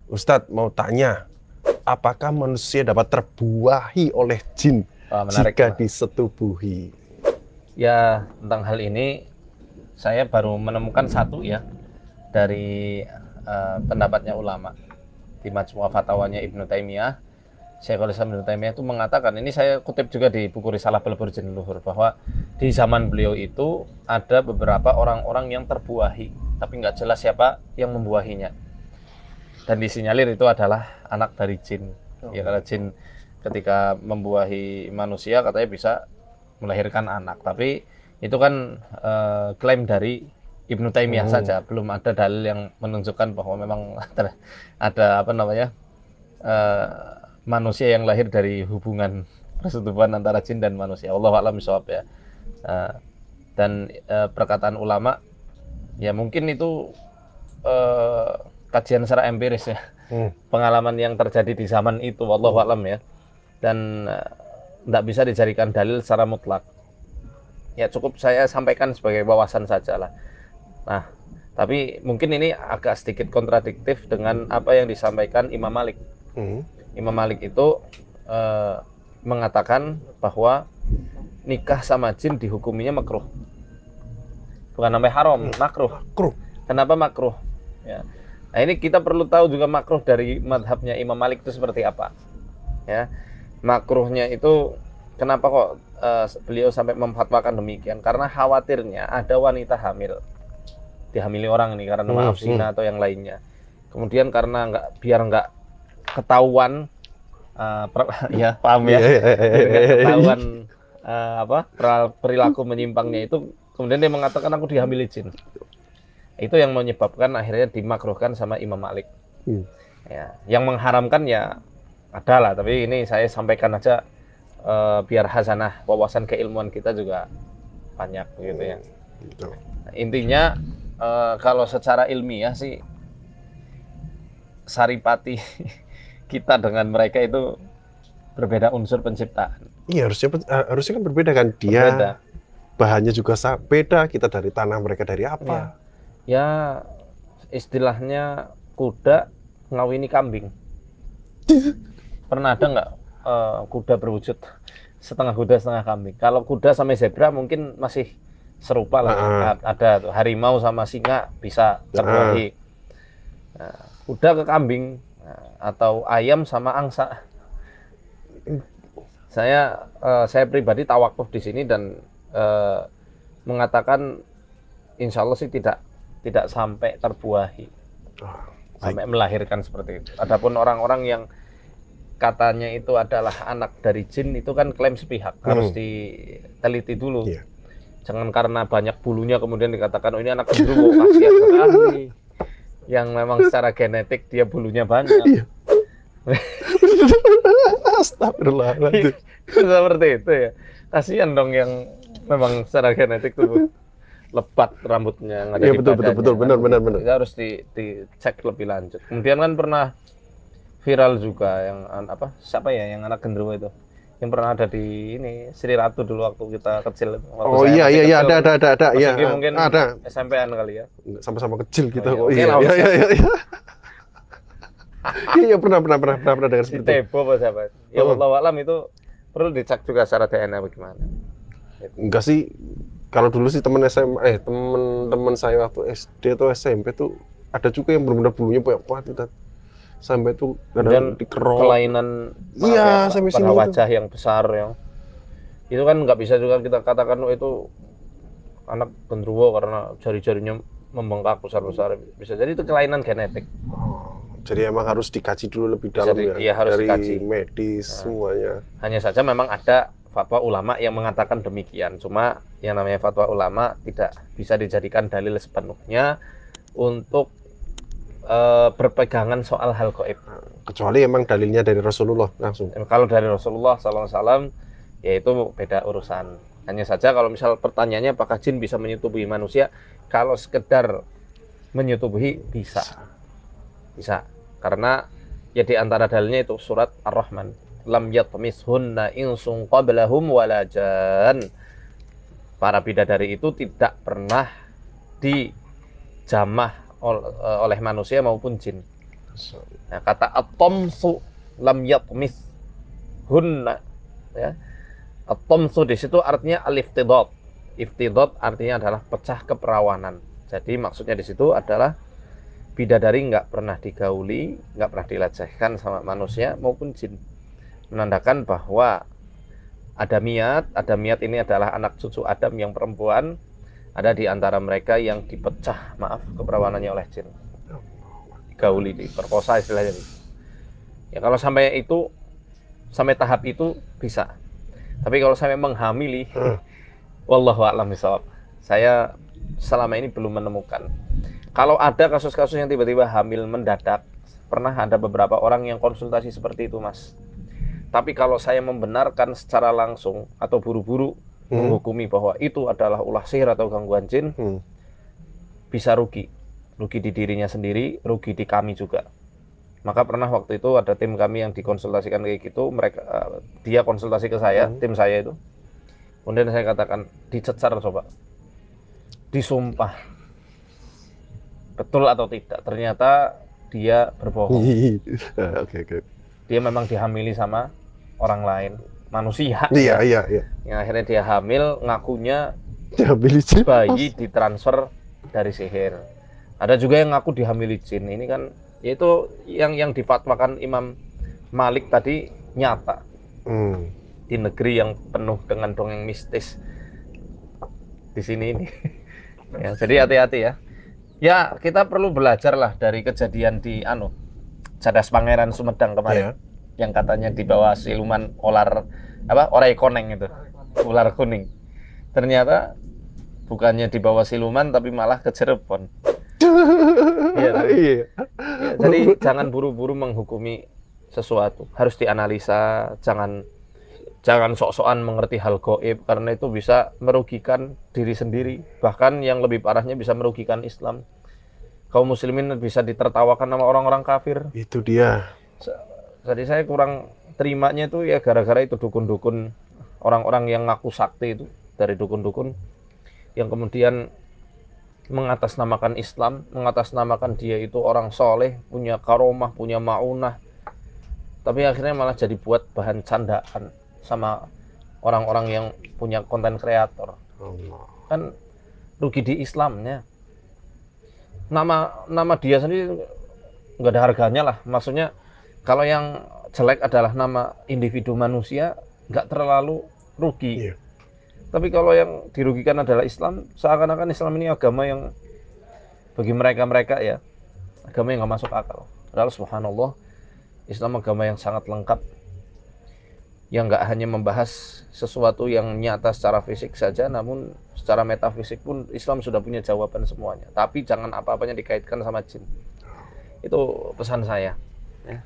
Ustadz mau tanya, apakah manusia dapat terbuahi oleh jin Menarik, jika disetubuhi? ya, tentang hal ini saya baru menemukan satu ya dari pendapatnya ulama di Majmu' Fatwanya Ibnu Taimiyah. Syekhul Islam Ibnu Taimiyah itu mengatakan, ini saya kutip juga di buku Risalah Pelebur Jin Luhur, bahwa di zaman beliau itu ada beberapa orang-orang yang terbuahi, tapi nggak jelas siapa yang membuahinya. Dan disinyalir itu adalah anak dari jin. Ya, karena jin ketika membuahi manusia katanya bisa melahirkan anak. Tapi itu kan klaim dari Ibnu Taimiyah saja, belum ada dalil yang menunjukkan bahwa memang ada apa namanya manusia yang lahir dari hubungan persetubuhan antara jin dan manusia. Wallahu a'lam bishawab ya. Dan perkataan ulama ya mungkin itu kajian secara empiris ya, pengalaman yang terjadi di zaman itu, wallahu a'lam ya, dan tidak bisa dijadikan dalil secara mutlak. Ya cukup saya sampaikan sebagai wawasan saja lah. Nah, tapi mungkin ini agak sedikit kontradiktif dengan apa yang disampaikan Imam Malik. Imam Malik itu mengatakan bahwa nikah sama jin dihukuminya makruh, bukan sampai haram, makruh. Kenapa makruh? Ya. Nah, ini kita perlu tahu juga makruh dari madhabnya Imam Malik itu seperti apa. Ya, makruhnya itu kenapa kok beliau sampai memfatwakan demikian? Karena khawatirnya ada wanita hamil, dihamili orang ini karena maaf zina atau yang lainnya. Kemudian karena biar nggak ketahuan, ya paham ya, nggak ketahuan perilaku menyimpangnya itu, kemudian dia mengatakan aku dihamili jin. Itu yang menyebabkan akhirnya dimakruhkan sama Imam Malik. Ya, yang mengharamkan ya adalah, tapi ini saya sampaikan aja biar hasanah wawasan keilmuan kita juga banyak gitu ya. Nah, intinya kalau secara ilmiah sih saripati kita dengan mereka itu berbeda unsur penciptaan. Iya, harusnya kan berbeda kan, dia berbeda. Bahannya juga beda, kita dari tanah, mereka dari apa? Ya istilahnya kuda ngawini kambing. Pernah ada nggak kuda berwujud setengah kuda setengah kambing? Kalau kuda sama zebra mungkin masih serupa lah. Ada tuh, harimau sama singa bisa terbuahi. Kuda ke kambing, atau ayam sama angsa. Saya pribadi tawakuf di sini dan mengatakan insya Allah sih tidak sampai terbuahi, sampai melahirkan seperti itu. Adapun orang-orang yang katanya itu adalah anak dari jin, itu kan klaim sepihak, harus diteliti dulu. Jangan karena banyak bulunya kemudian dikatakan oh ini anak gendruwo, kasihan sekali. Yang memang secara genetik dia bulunya banyak. Astagfirullahaladzim. Seperti itu ya. Kasihan dong yang memang secara genetik tuh lebat rambutnya, nggak ada di badannya. Betul, benar. Itu harus dicek lebih lanjut. Kemudian kan pernah viral juga yang siapa ya yang anak gendruwo itu, yang pernah ada di ini Sri Ratu dulu waktu kita kecil. Iya, ada. Iya, mungkin ada. SMP-an kali ya. Sama-sama kecil kita kok. Iya. Iya, pernah dengar seperti itu. Tebo apa siapa? Ya wallahu a'lam, itu perlu dicek juga secara DNA bagaimana. Enggak sih. Kalau dulu sih teman saya waktu SD atau SMP tuh ada juga yang benar-benar bulunya banyak banget, sampai tuh kadang dikerok. Kelainan sampai pada wajah yang besar yang itu kan nggak bisa juga kita katakan itu anak gendruwo karena jari-jarinya membengkak besar-besar. Bisa jadi itu kelainan genetik. Jadi emang harus dikaji dulu lebih dalam harus dari dikaji. Medis semuanya. Hanya saja memang ada fatwa ulama yang mengatakan demikian. Cuma yang namanya fatwa ulama tidak bisa dijadikan dalil sepenuhnya untuk berpegangan soal hal gaib. Kecuali emang dalilnya dari Rasulullah langsung. Kalau dari Rasulullah SAW, ya itu beda urusan. Hanya saja kalau misal pertanyaannya apakah jin bisa menyetubuhi manusia, kalau sekedar menyetubuhi bisa. Karena ya di antara dalilnya itu surat Ar-Rahman. Lam yatmishunna insun qablahum wala jan. Para bidadari itu tidak pernah dijamah oleh manusia maupun jin. Nah, kata at-tamsu lam yatmis hunna, ya. At-tamsu di situ artinya al-iftidad. Iftidad artinya adalah pecah keperawanan. Jadi maksudnya di situ adalah bidadari nggak pernah digauli, nggak pernah dilecehkan sama manusia maupun jin. Menandakan bahwa Adamiyat ini adalah anak cucu Adam yang perempuan, ada di antara mereka yang dipecah, keperawanannya oleh jin. Digauli, diperkosa istilahnya. Ya kalau sampai tahap itu bisa. Tapi kalau sampai menghamili, wallahu a'lam bishawab. Saya selama ini belum menemukan. Kalau ada kasus-kasus yang tiba-tiba hamil mendadak, pernah ada beberapa orang yang konsultasi seperti itu, Mas. Tapi kalau saya membenarkan secara langsung atau buru-buru menghukumi bahwa itu adalah ulah sihir atau gangguan jin, bisa rugi di dirinya sendiri, rugi di kami juga. Maka pernah waktu itu ada tim kami yang dikonsultasikan kayak gitu, dia konsultasi ke saya, tim saya itu. Kemudian saya katakan, dicecar coba, disumpah, betul atau tidak. Ternyata dia berbohong. Oke. Dia memang dihamili sama orang lain, manusia. Iya. Yang akhirnya dia hamil, ngakunya Dihamili jin. bayi ditransfer dari sihir. Ada juga yang ngaku dihamili jin. Ini kan yaitu yang difatwakan Imam Malik tadi nyata. Di negeri yang penuh dengan dongeng mistis di sini ini. Ya, jadi hati-hati ya. Ya, kita perlu belajar lah dari kejadian di Cadas Pangeran Sumedang kemarin. Yang katanya dibawa siluman orai koneng itu. Ular kuning. Ternyata bukannya dibawa siluman tapi malah ke Cirebon. Iya. Jadi jangan buru-buru menghukumi sesuatu. Harus dianalisa, jangan sok-sokan mengerti hal gaib karena itu bisa merugikan diri sendiri. Bahkan yang lebih parahnya bisa merugikan Islam. Kaum muslimin bisa ditertawakan sama orang-orang kafir. Itu dia. Jadi saya kurang terimanya itu ya gara-gara itu dukun-dukun, orang-orang yang ngaku sakti itu dari dukun-dukun yang kemudian mengatasnamakan Islam, mengatasnamakan dia itu orang soleh, punya karomah, punya maunah, tapi akhirnya malah jadi buat bahan candaan sama orang-orang yang punya konten kreator. Kan rugi di Islamnya. Nama dia sendiri nggak ada harganya lah. Maksudnya kalau yang jelek adalah nama individu manusia, nggak terlalu rugi. Tapi kalau yang dirugikan adalah Islam, seakan-akan Islam ini agama yang bagi mereka ya, agama yang nggak masuk akal. Padahal subhanallah, Islam agama yang sangat lengkap, yang nggak hanya membahas sesuatu yang nyata secara fisik saja, namun secara metafisik pun Islam sudah punya jawaban semuanya. Tapi jangan apa-apanya dikaitkan sama jin. Itu pesan saya. Ya.